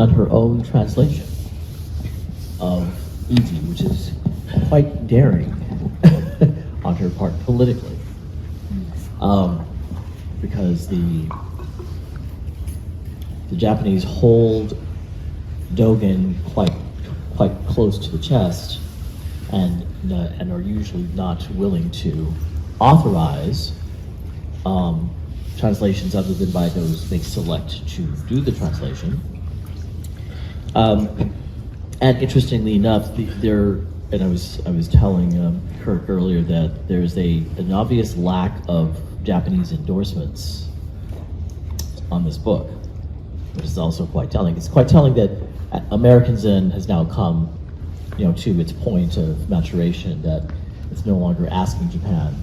done her own translation of Uji, which is quite daring on her part politically, because the Japanese hold Dogen quite close to the chest, and are usually not willing to authorize translations other than by those they select to do the translation. And interestingly enough, and I was telling Kirk earlier that there's an obvious lack of Japanese endorsements on this book, which is also quite telling. It's quite telling that American Zen has now come, to its point of maturation, that it's no longer asking Japan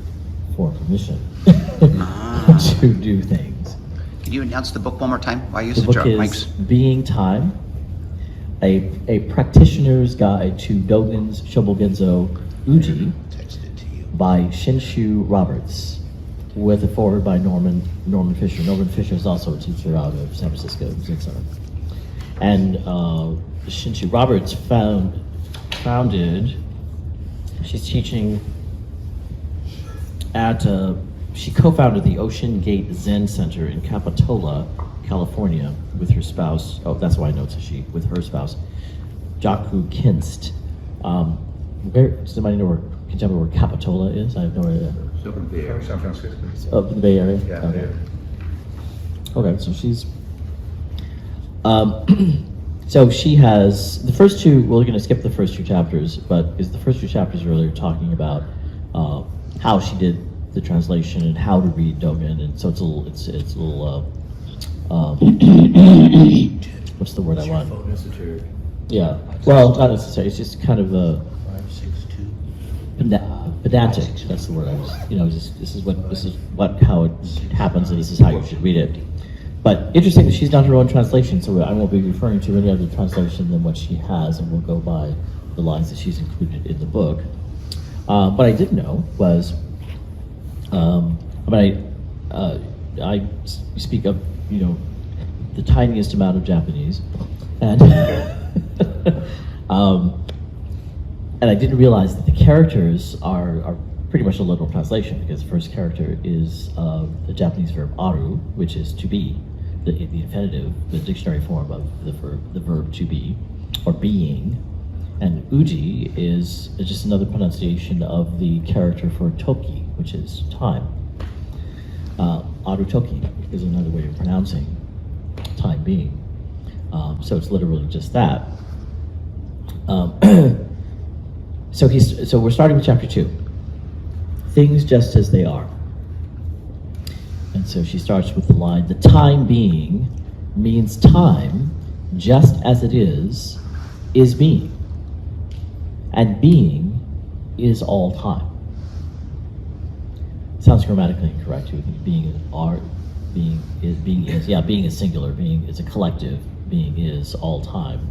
for permission to do things. Could you announce the book one more time? Why use the book is mics? Being Time, a practitioner's guide to Dogen's Shobogenzo Uji by Shinshu Roberts, with a foreword by Norman Fisher. Norman Fisher is also a teacher out of San Francisco, Zen Center. And Shinshu Roberts she's teaching at, she co-founded the Ocean Gate Zen Center in Capitola, California, with her spouse. Oh, that's why I know it's a she. With her spouse, Jaku Kinst. Does somebody know can you tell me where Capitola is? I have no idea. So in the Bay Area, San Francisco. Up in the Bay Area? Yeah, okay. Okay, so she's. So she has the first two. We're going to skip the first two chapters, but the first two chapters really are talking about how she did the translation and how to read Dogen, and so it's a little. What's the word I want? Yeah. Well, not necessarily. It's just kind of a pedantic. That's the word I was. This is how it happens, and this is how you should read it. But interesting that she's done her own translation, so I won't be referring to any other translation than what she has, and we'll go by the lines that she's included in the book. What I did know was, I speak of, the tiniest amount of Japanese, and and I didn't realize that the characters are pretty much a literal translation, because the first character is the Japanese verb aru, which is to be, the infinitive, the dictionary form of the verb to be, or being. And uji is just another pronunciation of the character for toki, which is time. Aru toki is another way of pronouncing time being. So it's literally just that. So we're starting with chapter 2. Things just as they are. And so she starts with the line, the time being means time just as it is being. And being is all time. Sounds grammatically incorrect too. Being is singular, being is a collective, being is all time.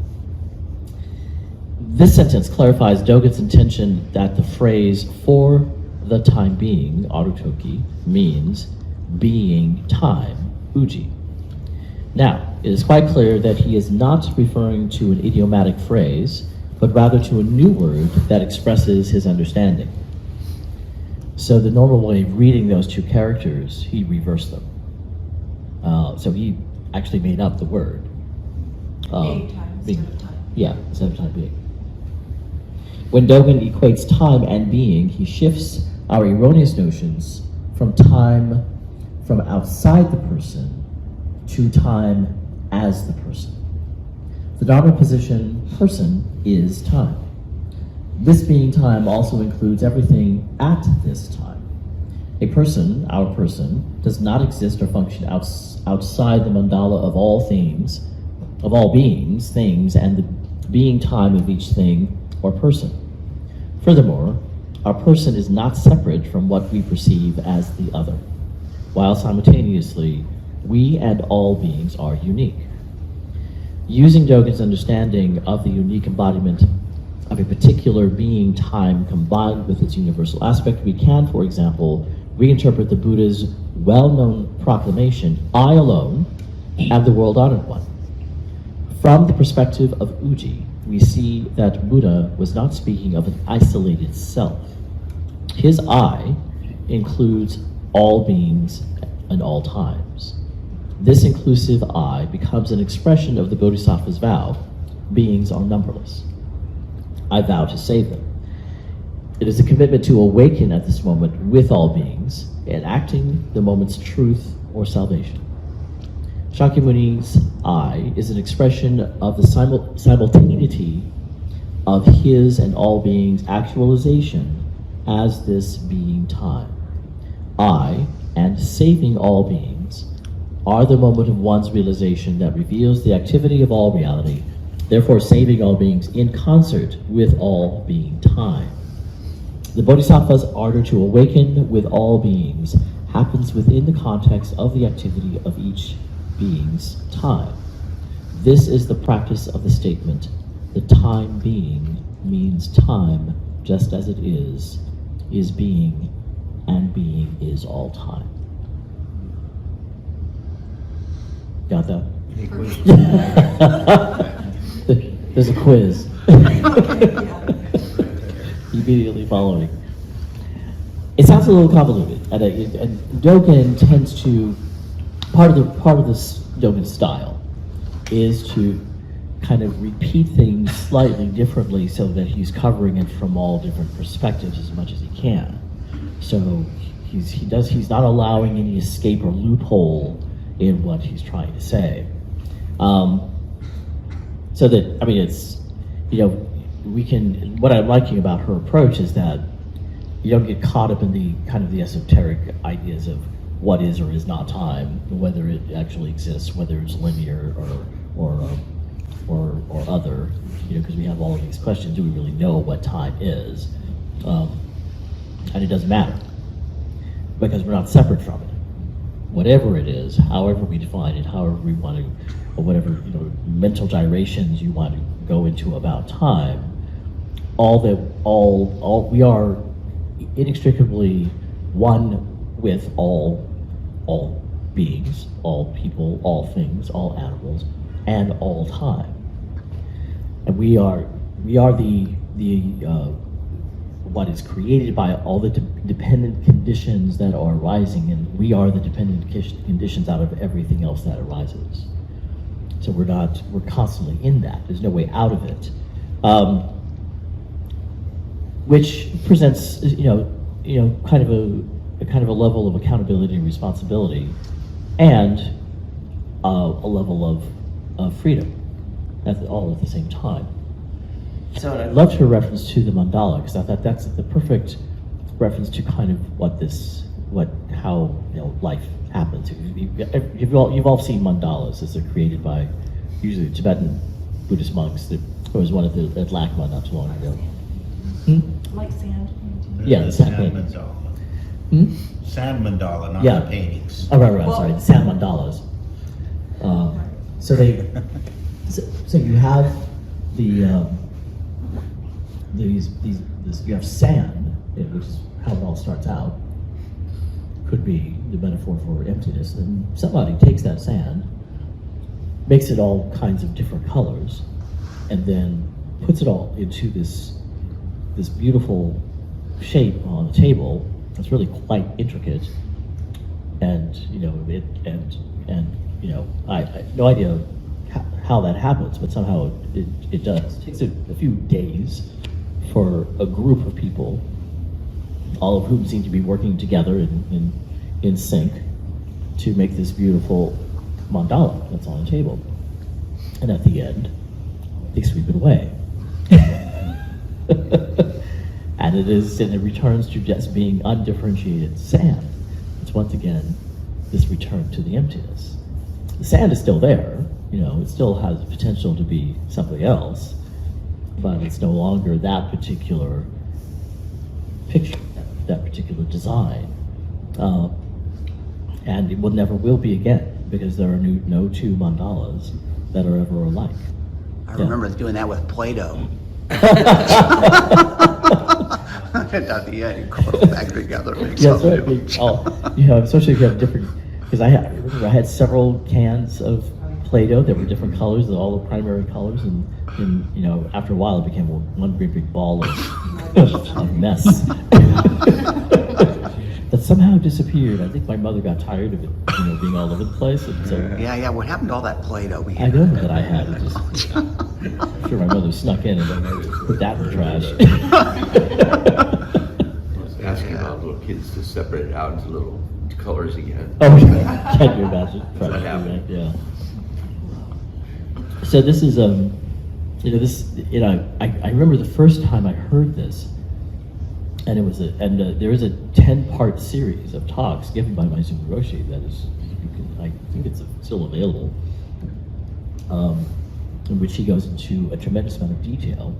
This sentence clarifies Dogen's intention that the phrase for the time being, arutoki, means being time, uji. Now, it is quite clear that he is not referring to an idiomatic phrase, but rather to a new word that expresses his understanding. So the normal way of reading those two characters, he reversed them. So he actually made up the word. Being time instead of time. Yeah, instead of time being. When Dogen equates time and being, he shifts our erroneous notions from time from outside the person to time as the person. The Dharma position, person, is time. This being time also includes everything at this time. A person, our person, does not exist or function outside the mandala of all things, of all beings, things, and the being time of each thing or person. Furthermore, our person is not separate from what we perceive as the other, while simultaneously, we and all beings are unique. Using Dogen's understanding of the unique embodiment of a particular being time combined with its universal aspect, we can, for example, reinterpret the Buddha's well-known proclamation, I alone am the world-honored one. From the perspective of Uji, we see that Buddha was not speaking of an isolated self. His I includes all beings and all times. This inclusive I becomes an expression of the Bodhisattva's vow: beings are numberless. I vow to save them. It is a commitment to awaken at this moment with all beings, enacting the moment's truth or salvation. Shakyamuni's I is an expression of the simultaneity of his and all beings' actualization as this being time. I, and saving all beings, are the moment of one's realization that reveals the activity of all reality, therefore saving all beings in concert with all being time. The Bodhisattva's ardor to awaken with all beings happens within the context of the activity of each being's time. This is the practice of the statement, the time being means time just as it is being, and being is all time. Got that? There's a quiz. Immediately following. It sounds a little convoluted, and Dogen tends to, part of this Dogen style is to kind of repeat things slightly differently so that he's covering it from all different perspectives as much as he can. So he's not allowing any escape or loophole in what he's trying to say. So that, I mean, it's, what I'm liking about her approach is that you don't get caught up in the kind of the esoteric ideas of what is or is not time, whether it actually exists, whether it's linear or other, because we have all of these questions. Do we really know what time is? And it doesn't matter, because we're not separate from it. Whatever it is, however we define it, however we want to, or whatever mental gyrations you want to go into about time, we are inextricably one with all beings, all people, all things, all animals, and all time. And we are the what is created by all the dependent conditions that are arising, and we are the dependent conditions out of everything else that arises. So we're constantly in that. There's no way out of it, which presents kind of a level of accountability and responsibility, and a level of freedom, all at the same time. So I loved her reference to the mandala, because I thought that's the perfect reference to kind of how life happens. You've all seen mandalas as they're created by usually Tibetan Buddhist monks. There was one at Lakma not too long ago. Like sand painting. Yeah, the sand sand paintings. mandala. Sand mandala, not Yeah. the paintings. Oh, right, sorry, the sand mandalas. So you have you have sand, which is how it all starts out. Could be the metaphor for emptiness. And somebody takes that sand, makes it all kinds of different colors, and then puts it all into this beautiful shape on a table. It's really quite intricate, and I have no idea how that happens, but somehow it does. It takes a few days for a group of people, all of whom seem to be working together in sync, to make this beautiful mandala that's on the table. And at the end, they sweep it away. And it returns to just being undifferentiated sand. It's once again this return to the emptiness. The sand is still there, it still has potential to be something else, but it's no longer that particular picture, that particular design. And it never will be again, because there are no two mandalas that are ever alike. I remember doing that with Play-Doh. At the end, you glue it back together. Yes, right. Especially if you have different, because I remember I had several cans of Play-Doh that were different colors, all the primary colors, and you know, after a while it became one great big ball of mess that somehow disappeared. I think my mother got tired of it, you know, being all over the place, and so Yeah, what happened to all that Play-Doh we I had? know that I had it. Just, I'm sure my mother snuck in and put that in the trash. Asking all little kids to separate it out into little colors again. Oh, can you imagine? That happened. Yeah. So this is you know, this, you know, I remember the first time I heard this, and it was there is a 10-part series of talks given by Maizumi Roshi that is, I think it's still available, in which he goes into a tremendous amount of detail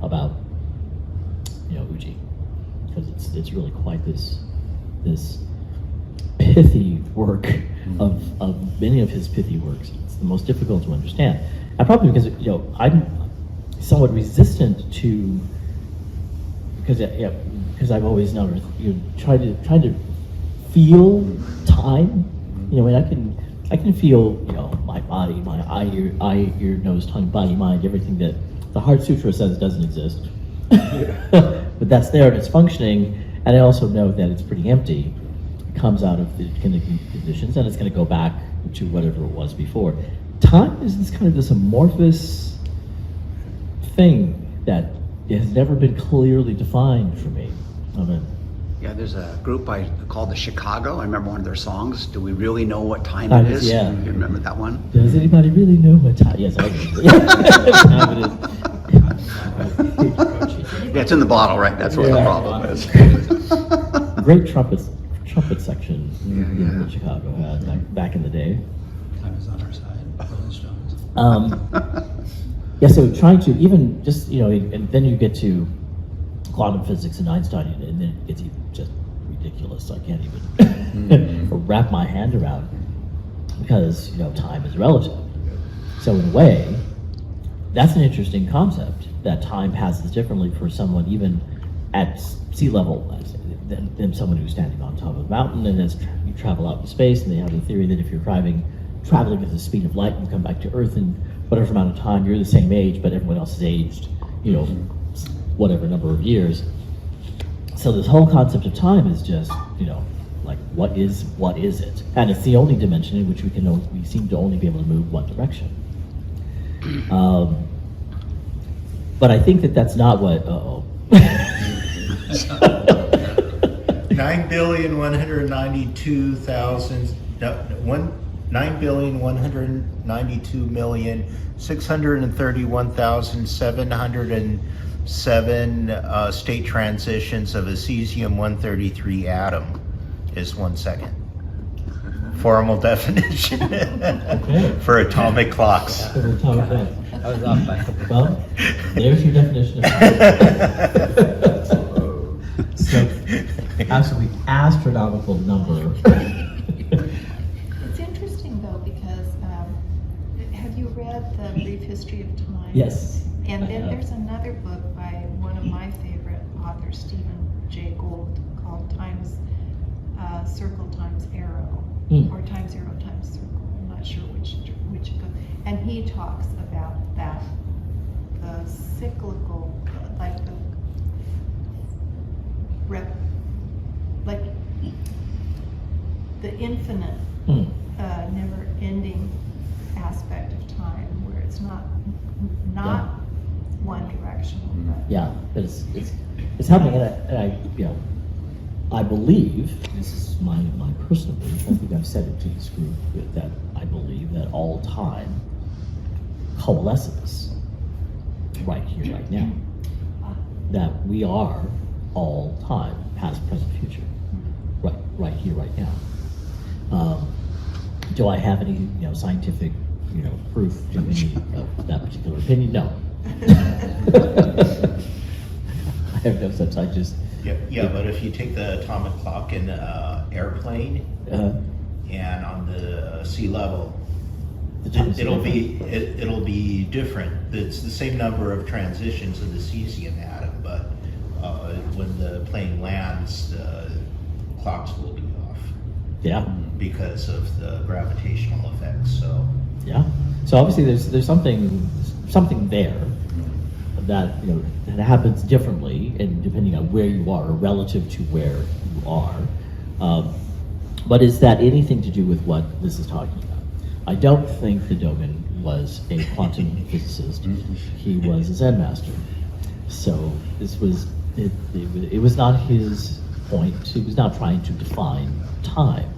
about, you know, Uji, because it's really quite this pithy work of many of his pithy works. It's the most difficult to understand, and probably because, you know, I'm somewhat resistant to, because I've always known, you know, trying to feel time. You know, I mean, I can feel, you know, my body, my eye, ear, nose, tongue, body, mind, everything that the Heart Sutra says doesn't exist. But that's there and it's functioning, and I also know that it's pretty empty. It comes out of the conditions, and it's going to go back to whatever it was before. Time is this amorphous thing that has never been clearly defined for me. I mean, Yeah, there's a group called the Chicago. I remember one of their songs. Do we really know what time Time it is, is? yeah. You remember that one? does anybody really know what time? Yes, I do. Time it is. Yeah, it's in the bottle, right? That's what the Yeah. problem is. Great trumpet section in Chicago had back in the day. Time is on our side. Rolling Stones. Yeah, so trying to even just, you know, and then you get to quantum physics and Einstein, and then it gets even just ridiculous. I can't even wrap my hand around, because, you know, time is relative. So in a way, that's an interesting concept, that time passes differently for someone even at sea level than someone who's standing on top of a mountain. And as you travel out in space, and they have the theory that if you're traveling at the speed of light, you come back to Earth in whatever amount of time, you're the same age, but everyone else is aged, you know, whatever number of years. So this whole concept of time is just, you know, like, what is it? And it's the only dimension in which we seem to only be able to move one direction. But I think that's not what. 9,192,631,707 state transitions of a cesium-133 atom is 1 second. Formal definition for atomic clocks. I was off by. Well, there's your definition of time. So, absolutely astronomical number. It's interesting though, because have you read The Brief History of Time? Yes. And I then have. there's another book by one of my favorite authors, Stephen Jay Gould, called Circle Times Arrow, or Times Arrow Times Circle. I'm not sure which it goes. And he talks about that, the cyclical, like the infinite, never-ending aspect of time, where it's not one directional. But Yeah, but it's happening, and I you know, I believe, this is my personal belief, I think I've said it to this group, that I believe that all time coalesces right here, right now. That we are all time, past, present, future, right here, right now. Do I have any, you know, scientific, you know, proof to any of that particular opinion? No. I have no such. I just. Yeah, but if you take the atomic clock in an airplane and on the sea level, it'll be different. It's the same number of transitions of the cesium atom, but when the plane lands, the clocks will be off. Yeah. because of the gravitational effects. So Yeah. So obviously there's something there that that happens differently, and depending on where you are, or relative to where you are. But is that anything to do with what this is talking about? I don't think that Dogen was a quantum physicist. He was a Zen master. So this was it was not his point. He was not trying to define time.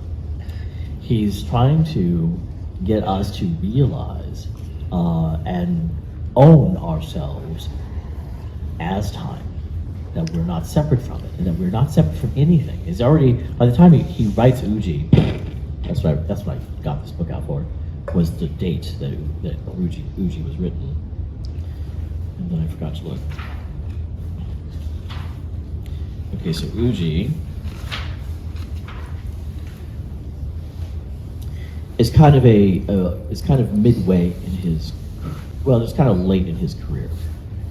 He's trying to get us to realize and own ourselves as time, that we're not separate from it, and that we're not separate from anything. It's already, by the time he writes Uji, that's what I got this book out for, was the date that Uji was written. And then I forgot to look. Okay, so Uji is kind of midway in his, well, it's kind of late in his career.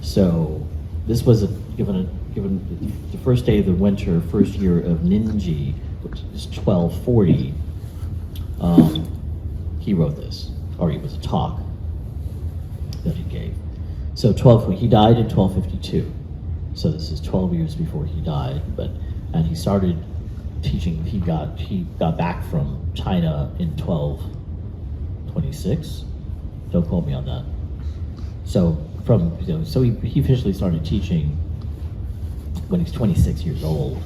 So this was given the first day of the winter, first year of Ninji, which is 1240. He wrote this, or it was a talk that he gave. So he died in 1252. So this is 12 years before he died, and he started teaching. He got back from China in 1226. Don't quote me on that. So he officially started teaching when he's 26 years old,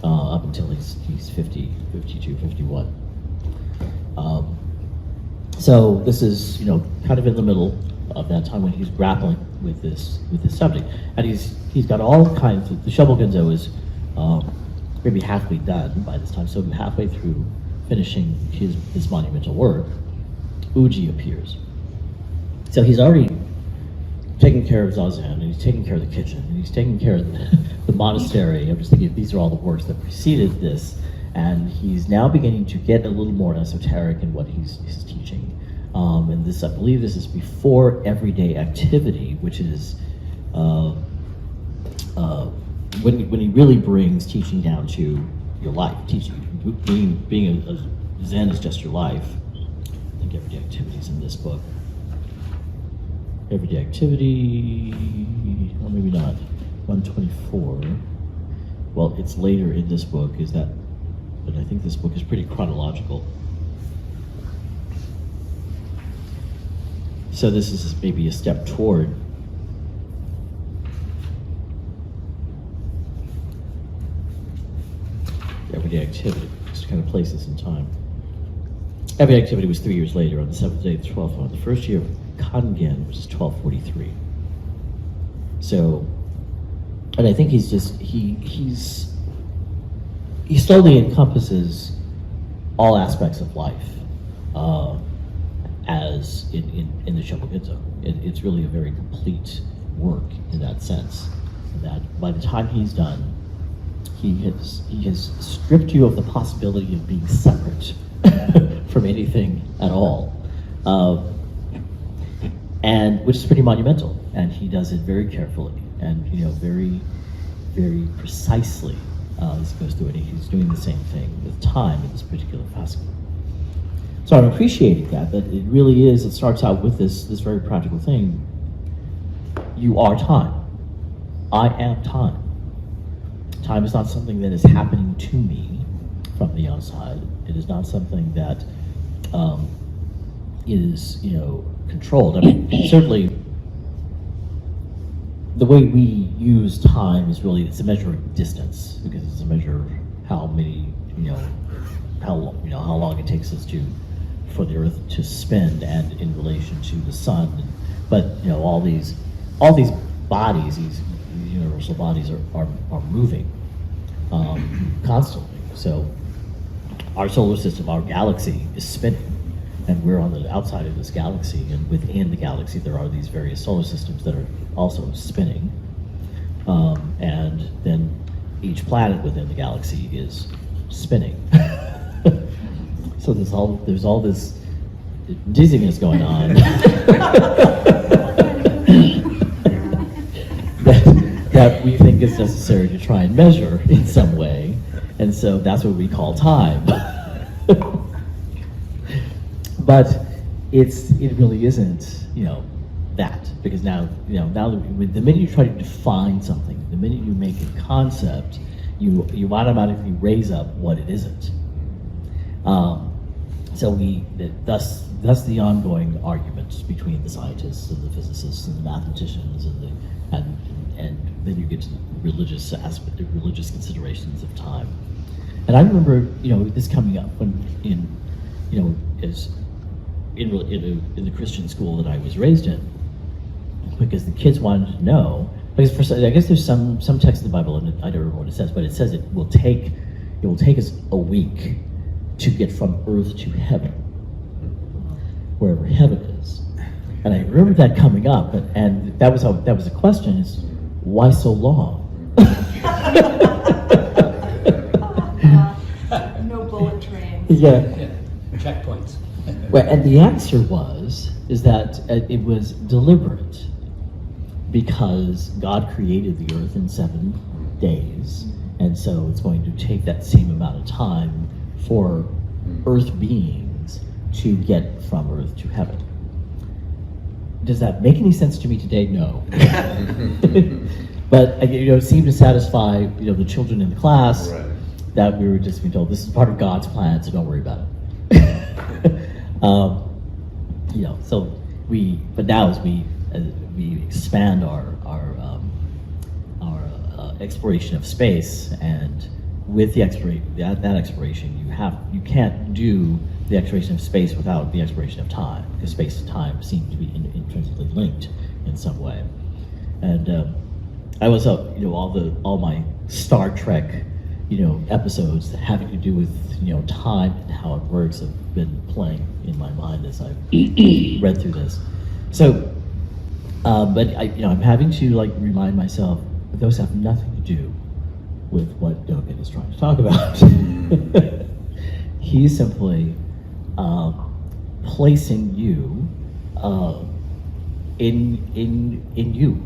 up until he's 50, 52, 51. So this is kind of in the middle of that time when he's grappling with this subject, and he's got all kinds of. The Shobogenzo is maybe halfway done by this time, so halfway through finishing his monumental work, Uji appears. So he's already taking care of Zazen, and he's taking care of the kitchen, and he's taking care of the monastery. I'm just thinking these are all the works that preceded this, and he's now beginning to get a little more esoteric in what he's teaching. And this, I believe, this is before everyday activity, which is when he really brings teaching down to your life. Being a Zen is just your life. I think everyday activities in this book. Everyday activity, or maybe not, 124. Well, it's later in this book, but I think this book is pretty chronological. So this is maybe a step toward everyday activity, just to kind of place this in time. Everyday activity was 3 years later, on the 7th day of the 12th month, the first year of Kangen, which is 1243. So, and I think he slowly encompasses all aspects of life as in the Shobogenzo. It's really a very complete work in that sense. That by the time he's done, he has stripped you of the possibility of being separate from anything at all, and which is pretty monumental. And he does it very carefully and very, very precisely. As he goes through it, he's doing the same thing with time in this particular facet. So I'm appreciating that it really is. It starts out with this very practical thing. You are time. I am time. Time is not something that is happening to me from the outside. It is not something that is controlled. I mean, certainly the way we use time is really, it's a measure of distance, because it's a measure of how many how long it takes us for the Earth to spin, and in relation to the sun. But all these bodies, these universal bodies are moving constantly. So our solar system, our galaxy, is spinning, and we're on the outside of this galaxy, and within the galaxy there are these various solar systems that are also spinning, and then each planet within the galaxy is spinning. So there's all this dizziness going on that we think is necessary to try and measure in some way, and so that's what we call time. But it really isn't, that, because now the minute you try to define something, the minute you make a concept, you automatically raise up what it isn't. Thus the ongoing arguments between the scientists and the physicists and the mathematicians and then you get to the religious aspect, the religious considerations of time. And I remember, this coming up when in the Christian school that I was raised in, because the kids wanted to know. Because I guess there's some text in the Bible, and I don't remember what it says, but it says it will take us a week to get from earth to heaven, wherever heaven is. And I remember that coming up, and that was the question: is why so long? No bullet trains. Yeah. Checkpoints. Well, and the answer is that it was deliberate, because God created the earth in 7 days, and so it's going to take that same amount of time for earth beings to get from earth to heaven. Does that make any sense to me today? No. But it seemed to satisfy the children in the class, Right. that we were just being told this is part of God's plan, so don't worry about it. But now as we expand our exploration of space, and with the that exploration, you can't do the exploration of space without the exploration of time, because space and time seem to be intrinsically linked in some way. And I was all my Star Trek episodes having to do with time and how it works have been playing in my mind as I've read through this. So, but I'm having to remind myself that those have nothing to do with what Dogen is trying to talk about. He's simply placing you in you,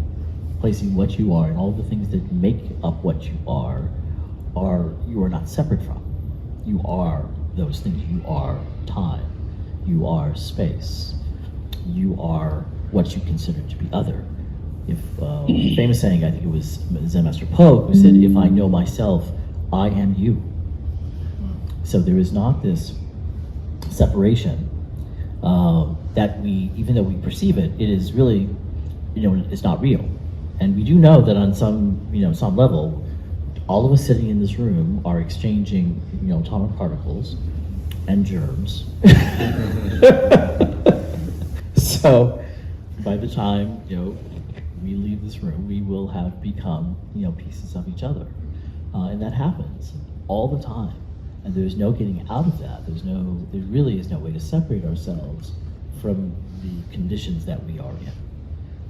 placing what you are and all the things that make up what you are not separate from. You are those things. You are time. You are space. You are what you consider to be other. If famous saying, I think it was Zen Master Po, who said, "If I know myself, I am you." So there is not this separation that even though we perceive it, it is really, it's not real. And we do know that on some level, all of us sitting in this room are exchanging, atomic particles and germs. So by the time, we leave this room, we will have become, pieces of each other. And that happens all the time. And there's no getting out of that. There really is no way to separate ourselves from the conditions that we are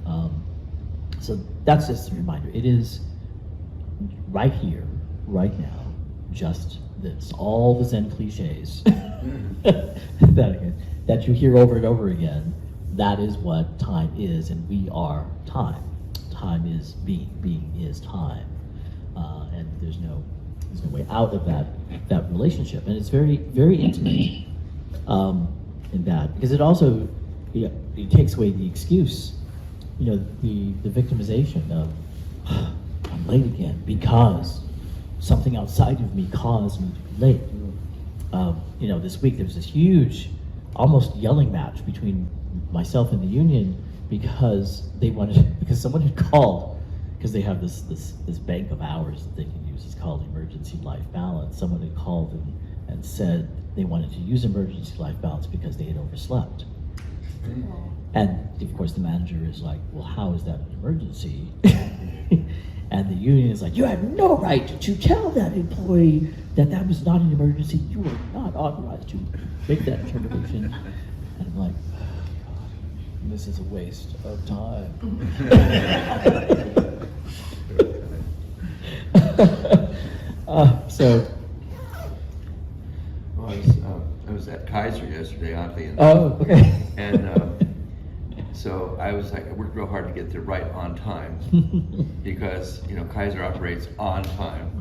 in. So that's just a reminder. It is right here, right now, just this. All the Zen cliches that you hear over and over again, that is what time is, and we are time. Time is being. Being is time. And there's no way out of that relationship. And it's very, very intimate in that, because it also it takes away the excuse, the victimization of I'm late again because something outside of me caused me to be late. This week there was this huge, almost yelling match between myself and the union because someone had called, because they have this bank of hours that they can use. It's called emergency life balance. Someone had called and said they wanted to use emergency life balance because they had overslept. And of course the manager is like, well, how is that an emergency? And the union is like, you have no right to tell that employee that was not an emergency. You are not authorized to make that determination. And I'm like, oh, God, this is a waste of time. I was at Kaiser yesterday, oddly enough. Oh, okay. And so I was like, I worked real hard to get there right on time because Kaiser operates on time,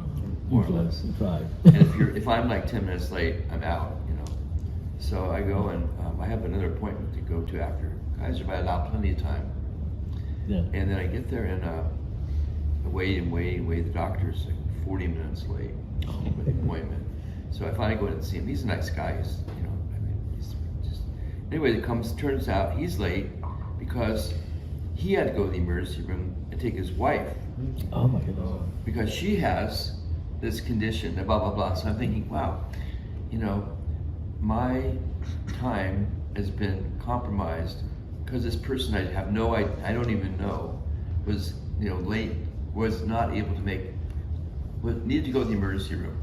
more or less. Right. And if I'm like 10 minutes late, I'm out. So I go and I have another appointment to go to after Kaiser, but I allow plenty of time. Yeah. And then I get there and I wait. The doctor's like 40 minutes late with the appointment. So I finally go in and see him. He's a nice guy. He's, you know, I mean, he's just anyway. Turns out he's late because he had to go to the emergency room and take his wife Oh my goodness. because she has this condition. Blah blah blah. So I'm thinking, wow, you know, my time has been compromised because this person I have no idea, I don't even know, was, you know, late, was not able to make, needed to go to the emergency room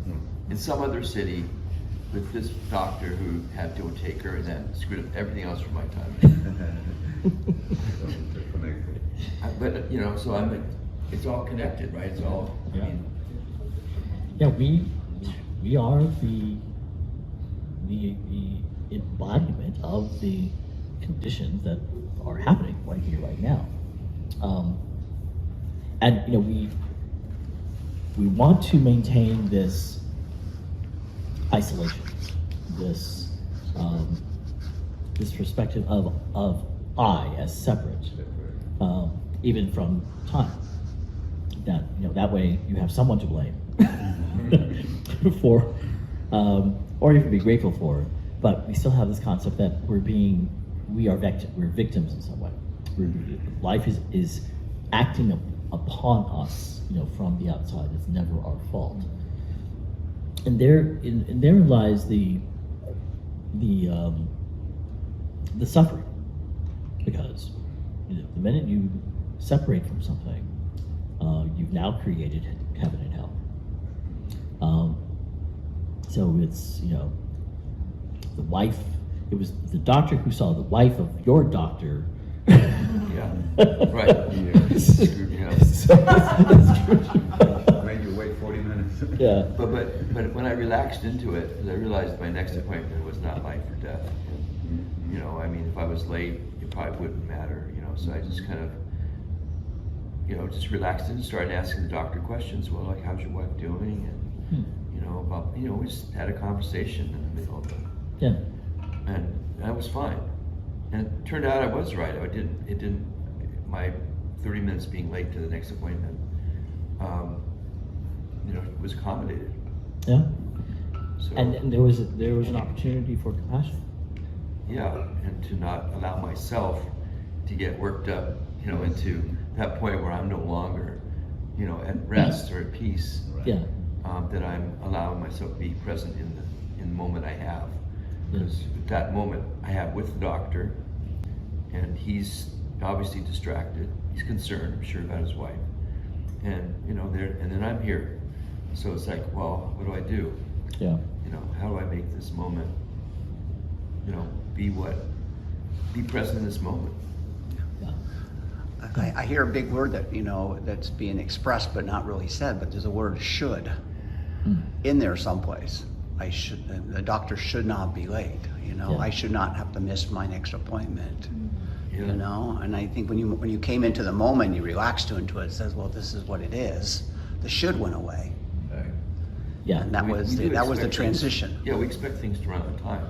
in some other city with this doctor who had to take her and then screwed up everything else for my time. But, you know, so I'm like, it's all connected, right? It's all, I mean, Yeah, we are the embodiment of the conditions that are happening right here, right now. And you know, we want to maintain this isolation, this perspective of I as separate, even from time. That, you know, that way you have someone to blame for, or you can be grateful for. But we still have this concept that we're victims in some way. Life is acting upon us, you know, from the outside. It's never our fault. And therein lies the suffering, because, you know, the minute you separate from something, you've now created heaven and hell. So it's, you know, the wife. It was the doctor who saw the wife of your doctor. yeah, right. Yeah. So Made you wait 40 minutes. yeah. But when I relaxed into it, 'cause I realized my next appointment was not life or death. You know, I mean, if I was late, it probably wouldn't matter. You know, so I just kind of, you know, just relaxed and started asking the doctor questions. Well, like, how's your wife doing? And you know, about, you know, we just had a conversation in the middle of it. Yeah. And I was fine. And it turned out I was right. My 30 minutes being late to the next appointment, you know, was accommodated. Yeah. So, And there was an opportunity for compassion. yeah, and to not allow myself to get worked up, you know, into that point where I'm no longer, you know, at rest or at peace. Yeah. That I'm allowing myself to be present in the moment I have. Because that moment I have with the doctor, and he's obviously distracted. He's concerned, I'm sure, about his wife. And, you know, and then I'm here. So it's like, well, what do I do? Yeah. You know, how do I make this moment, you know, be present in this moment? Yeah. I hear a big word that, you know, that's being expressed but not really said, but there's a word should in there someplace. The doctor should not be late, you know. Yeah. I should not have to miss my next appointment, Yeah. you know. And I think when you came into the moment, you relaxed into it, it says, well, this is what it is. The should went away. Yeah. And that We was do the expect transition. Things, yeah, we expect things to run on time.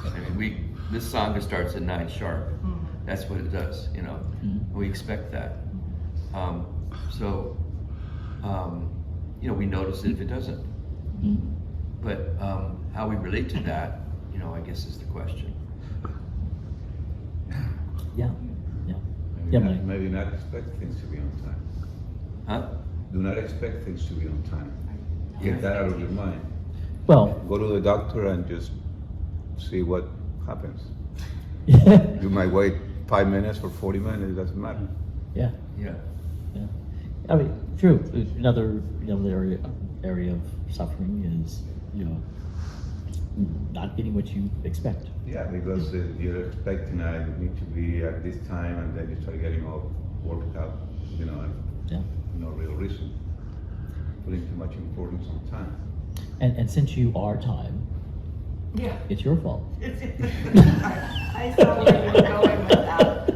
I mean, this song starts at 9 sharp. That's what it does, you know. We expect that. You know, we notice it if it doesn't. But how we relate to that, you know, I guess is the question. Yeah. Yeah. Maybe, Yeah, not, Mike. maybe not expect things to be on time. Huh? Do not expect things to be on time. Yeah. Get that out of your mind. Well. Go to the doctor and just see what happens. Yeah. You might wait 5 minutes or 40 minutes, it doesn't matter. Yeah. Yeah. Yeah. I mean, true. Another area of suffering is, you know, not getting what you expect. Yeah, because you're expecting I need to be at this time, and then you start getting all worked out, you know, and Yeah. no real reason. Putting too much importance on time. And since you are time, Yeah. it's your fault. I saw where you were going with that.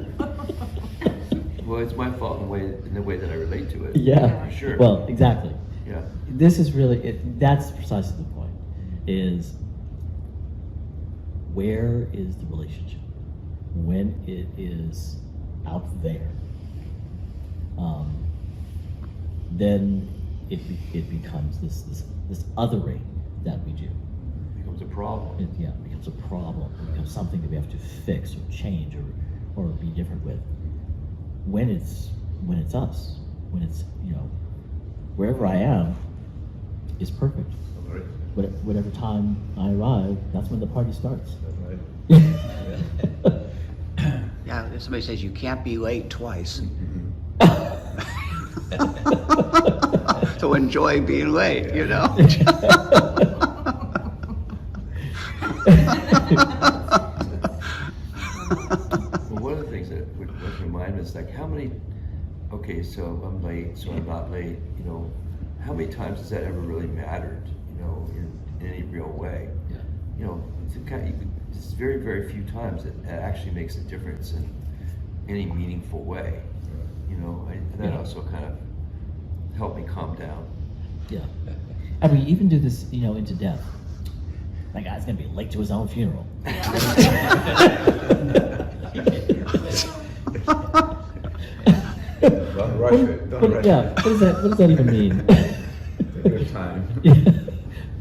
Well, it's my fault in the way that I relate to it. Yeah. For sure. Well, exactly. Yeah. This is really that's precisely the point. Is where is the relationship when it is out there? Then it becomes this othering that we do. It becomes a problem. It becomes a problem. It becomes something that we have to fix or change or be different with. When it's us, when it's, wherever I am is perfect. Whatever time I arrive, that's when the party starts. Yeah, if somebody says you can't be late twice. So enjoy being late, Well, one of the things that would remind us, like, how many, okay, so I'm late, so I'm not late, how many times has that ever really mattered, in any real way? Yeah. It's very, very few times that actually makes a difference in any meaningful way, and that also kind of helped me calm down. Yeah. And we even do this, into death. That guy's gonna be late to his own funeral. Don't rush it. Don't rush Yeah. it. What does that even mean? Take your time. Yeah.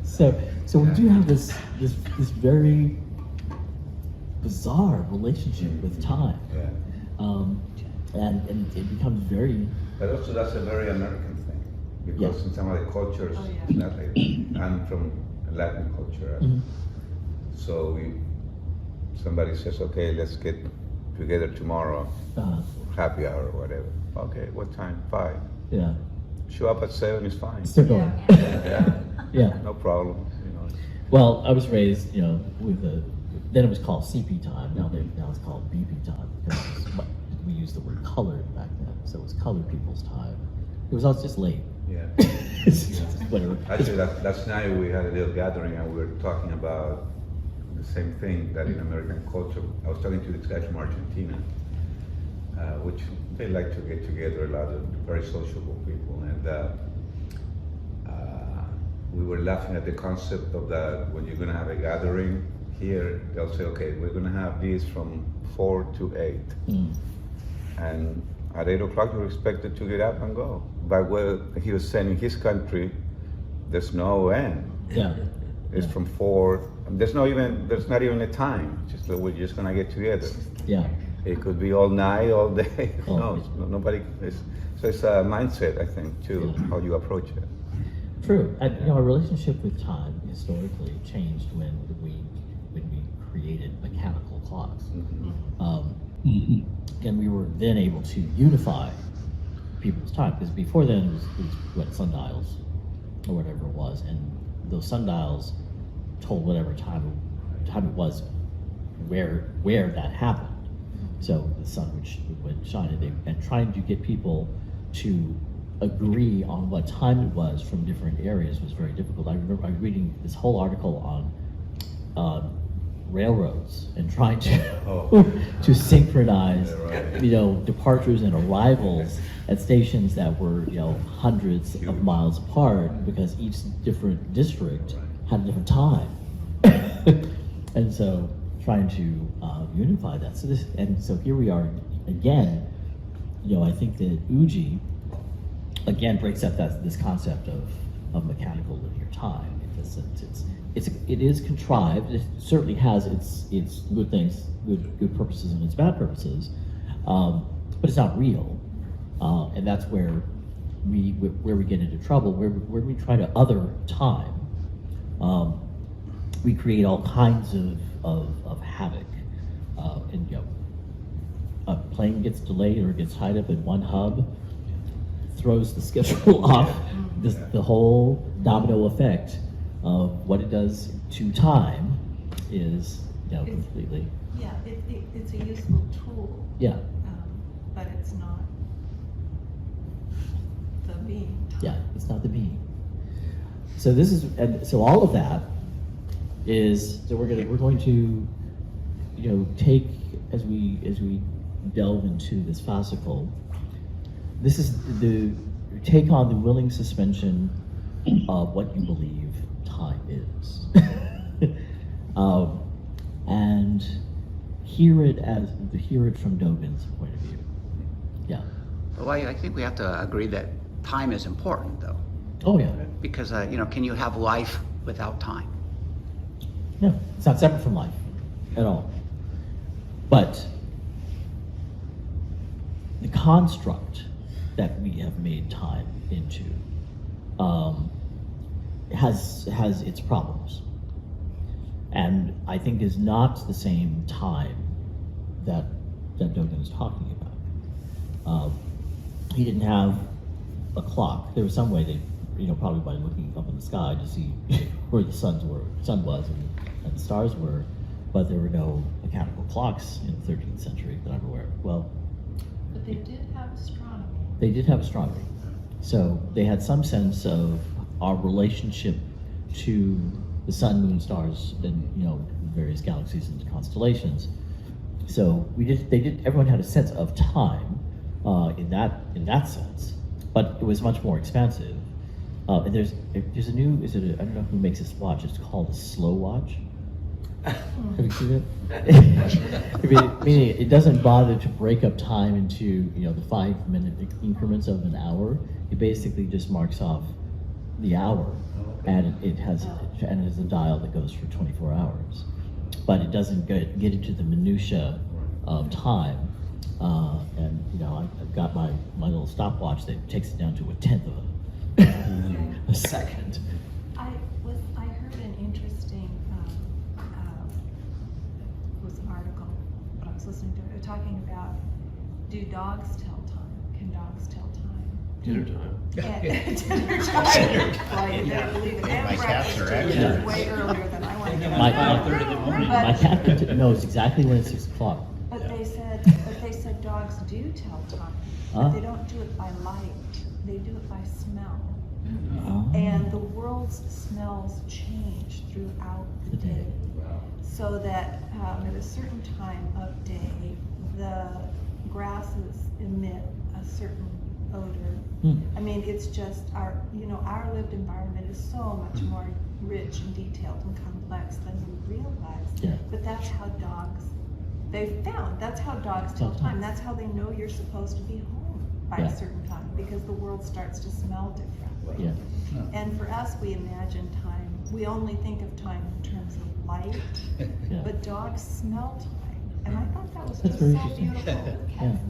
So we do have this very bizarre relationship with time, Yeah. and it becomes very But also that's a very American thing, because Yeah. in some other cultures, Oh, yeah. it's not like, I'm from Latin culture, so somebody says, okay, let's get together tomorrow, happy hour or whatever. Okay, what time? 5. yeah. Show up at 7 is fine. Still going. Yeah, Yeah. no problem. Well, I was raised, with then it was called CP time. Now it's called BP time because we used the word colored back then. So it was colored people's time. It was always just late. Yeah. It's just whatever. Actually, last night we had a little gathering and we were talking about the same thing that in American culture. I was talking to this guy from Argentina, which they like to get together, a lot of very sociable people, and we were laughing at the concept of that when you're going to have a gathering here, they'll say, okay, we're going to have this from 4 to 8. And at 8 o'clock, you're expected to get up and go. But what he was saying in his country, there's no end. Yeah. It's from 4, there's not even a time, just that we're just going to get together. Yeah. It could be all night, all day, who Oh. knows? Nobody is, so it's a mindset, I think, too, Yeah. how you approach it. True. And our relationship with time historically changed when we created mechanical clocks. And we were then able to unify people's time, because before then it was sundials or whatever it was, and those sundials told whatever time it was where that happened. So the sun would shine, and trying to get people to agree on what time it was from different areas was very difficult. I remember I was reading this whole article on railroads and trying to synchronize, departures and arrivals at stations that were, hundreds of miles apart, because each different district had a different time. And so trying to unify that. So here we are again. I think that Uji again breaks up this concept of mechanical linear time. It is contrived. It certainly has its good things, good purposes, and its bad purposes, but it's not real, and that's where we get into trouble. Where we try to other time, we create all kinds of havoc, and a plane gets delayed or gets tied up in one hub, throws the schedule off. The whole domino effect of what it does to time is, completely. Yeah, it's a useful tool. Yeah. But it's not the being. Yeah, it's not the being. So so all of that is, so we're going to, take as we delve into this fascicle. This is take on the willing suspension of what you believe time is. and hear it from Dogen's point of view. Yeah. Well, I think we have to agree that time is important, though, Oh yeah. because can you have life without time? No, it's not separate from life at all. But the construct that we have made time into has its problems, and I think is not the same time that Dogen is talking about. He didn't have a clock. There was some way they, probably by looking up in the sky to see where the sun was and the stars were, but there were no mechanical clocks in the 13th century that I'm aware of. Well, But they did have astronomy. they did have astronomy, so they had some sense of our relationship to the sun, moon, stars, and various galaxies and constellations. So everyone had a sense of time in that sense, but it was much more expansive. And there's a new, I don't know who makes this watch, it's called a slow watch. Have you seen it? Meaning it doesn't bother to break up time into the 5-minute increments of an hour. It basically just marks off the hour, and it has a dial that goes for 24 hours. But it doesn't get into the minutia of time. And I've got my little stopwatch that takes it down to 1/10 of a second. I heard an interesting, it was an article, but I was listening to it, talking about, do dogs tell time? Can dogs tell time? Dinner time. And dinner time. Well, you better believe it. And My cats are breakfast, actually- which is way earlier than I want to get My- up. 5:30 in the morning. My cat knows exactly when it's 6 o'clock. But they said dogs do tell time, Huh? but they don't do it by light. They do it by smell. Oh. And the world's smells change throughout the day. So that at a certain time of day, the grasses emit a certain odor. I mean, it's just our lived environment is so much more rich and detailed and complex than we realize. Yeah. But that's how that's how dogs tell time. That's how they know you're supposed to be home by Yeah. a certain time, because the world starts to smell different. Yeah. And for us, we imagine time, we only think of time in terms of light, Yeah. but dogs smell time. And I thought that was That's just very so interesting. beautiful.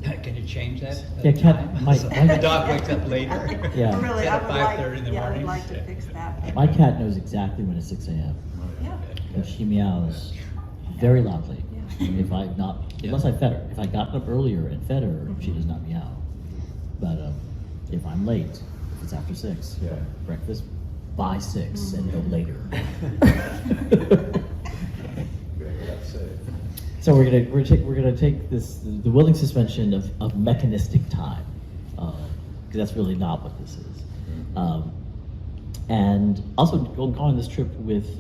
Yeah. Can you change that? Yeah, cat- time? my- So my- the dog wakes up later. Yeah. Really, Instead I of would like, 5:30 in the yeah, I would morning. like to fix that. My cat knows exactly when it's 6 a.m. Yeah, and she meows very loudly. Yeah. If I not, unless I fed her. If I got up earlier and fed her, she does not meow. But if I'm late, if it's after 6, Yeah. breakfast by 6 and no later. That's it. So we're gonna take the willing suspension of mechanistic time, because that's really not what this is. And also go on this trip with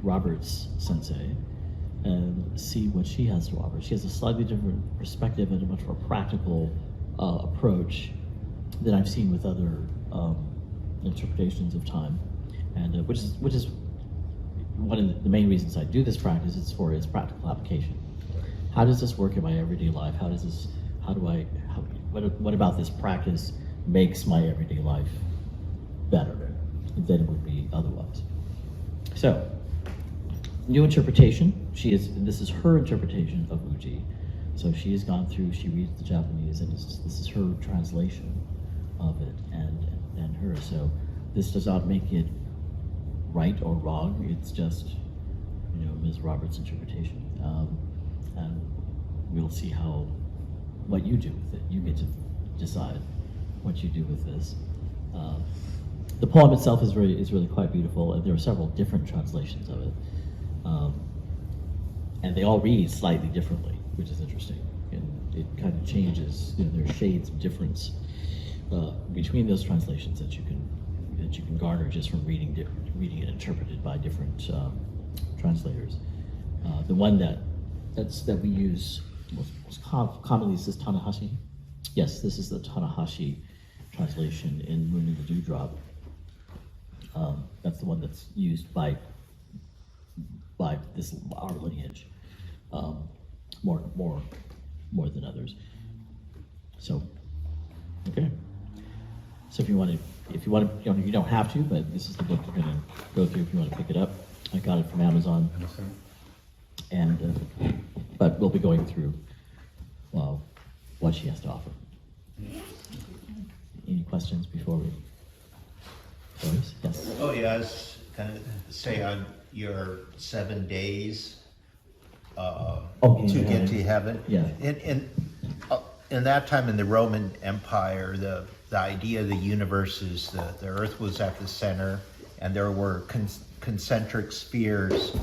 Robert's sensei and see what she has to offer. She has a slightly different perspective and a much more practical approach than I've seen with other interpretations of time, and which is one of the main reasons I do this practice. It's for its practical application. How does this work in my everyday life? What about this practice makes my everyday life better than it would be otherwise? So, new interpretation. This is her interpretation of Uji. So she has gone through, she reads the Japanese, and this is her translation of it and her. So this does not make it right or wrong. It's just, Ms. Roberts' interpretation. And we'll see what you do with it. You get to decide what you do with this. The poem itself is really quite beautiful, and there are several different translations of it. And they all read slightly differently, which is interesting. And it kind of changes, there are shades of difference between those translations that you can garner just from reading it interpreted by different translators. The one that we use most commonly is this Tanahashi. Yes, this is the Tanahashi translation in Moon in the Dewdrop. That's the one that's used by this our lineage more than others. So, okay. So if you want to, you don't have to, but this is the book we're going to go through if you want to pick it up. I got it from Amazon. And but we'll be going through what she has to offer. Any questions before we? Boris? Yes. Oh, yeah, I was kind of say on your 7 days to get to heaven. Yeah. In that time in the Roman Empire, the idea of the universe is the Earth was at the center, and there were concentric spheres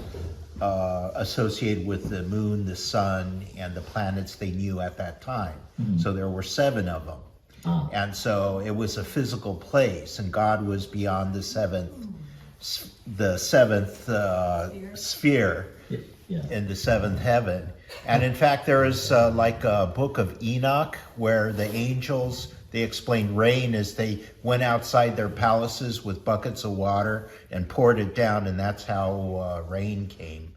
associated with the moon, the sun, and the planets they knew at that time. Mm-hmm. So there were 7 of them. Ah. And so it was a physical place, and God was beyond the seventh sphere Yeah. in the 7th heaven. And in fact, there is like a book of Enoch where the angels, they explained rain as they went outside their palaces with buckets of water and poured it down, and that's how rain came.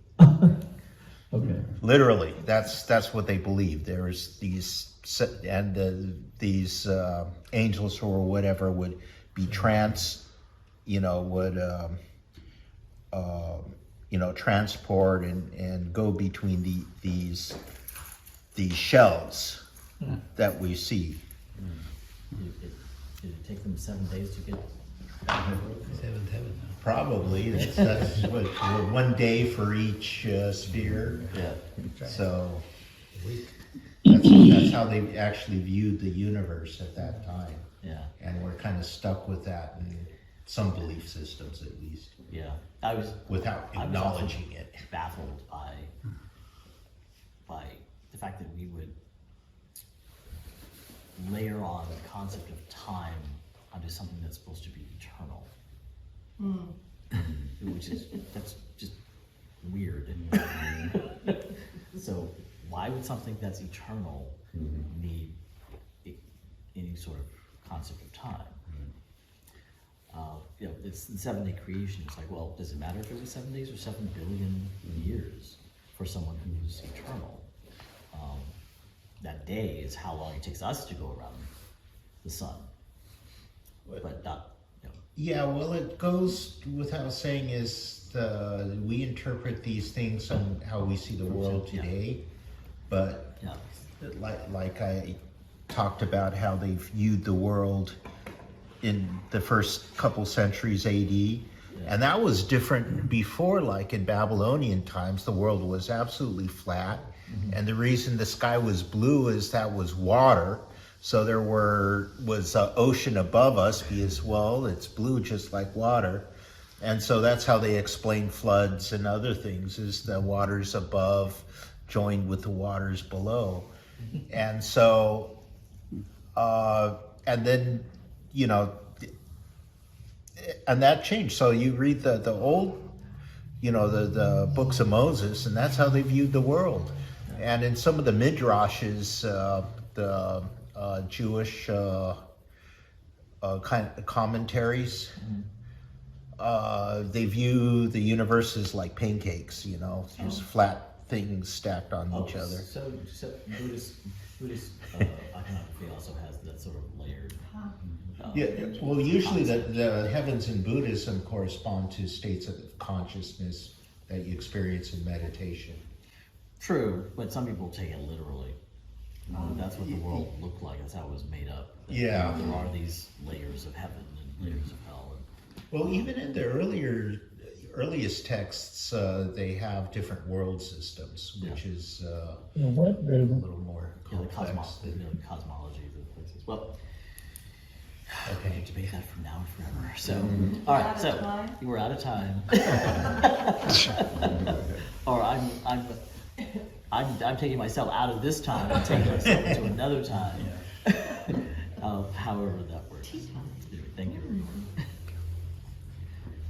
Okay. Literally, that's what they believed. There was these, and these angels or whatever would be transport and go between these shells that we see. Did it take them 7 days to get? Seventh heaven. Probably that's what 1 day for each sphere. Yeah. So that's how they actually viewed the universe at that time. Yeah. And we're kind of stuck with that in some belief systems, at least, Yeah. I was acknowledging also it. baffled by the fact that we would layer on the concept of time onto something that's supposed to be eternal. That's just weird. So why would something that's eternal need any sort of concept of time? It's the 7 day creation. It's like, well, does it matter if it was 7 days or 7 billion years for someone who's eternal? That day is how long it takes us to go around the sun, but not. Yeah, well, it goes without saying is we interpret these things on how we see the world today, but Yeah. like I talked about how they viewed the world in the first couple centuries AD, and that was different before. Like in Babylonian times, the world was absolutely flat, and the reason the sky was blue is that was water. So there was an ocean above us because, well, it's blue just like water. And so that's how they explain floods and other things, is the waters above joined with the waters below. And so, and then, and that changed. So you read the old, the books of Moses, and that's how they viewed the world. And in some of the midrashes, the Jewish kind of commentaries, they view the universe as like pancakes, just flat things stacked on each other. So Buddhist iconography also has that sort of layered. Yeah, well, usually the heavens in Buddhism correspond to states of consciousness that you experience in meditation. True, but some people take it literally. That's what the world looked like. That's how it was made up. Yeah. There are these layers of heaven and layers of hell. Well, even in the earliest texts, they have different world systems, which is a little more The complex. cosmology of the places. Well, Okay. we can debate that from now and forever. So, all right. So we're out of time. Or I'm taking myself out of this time and taking myself to another time. However that works.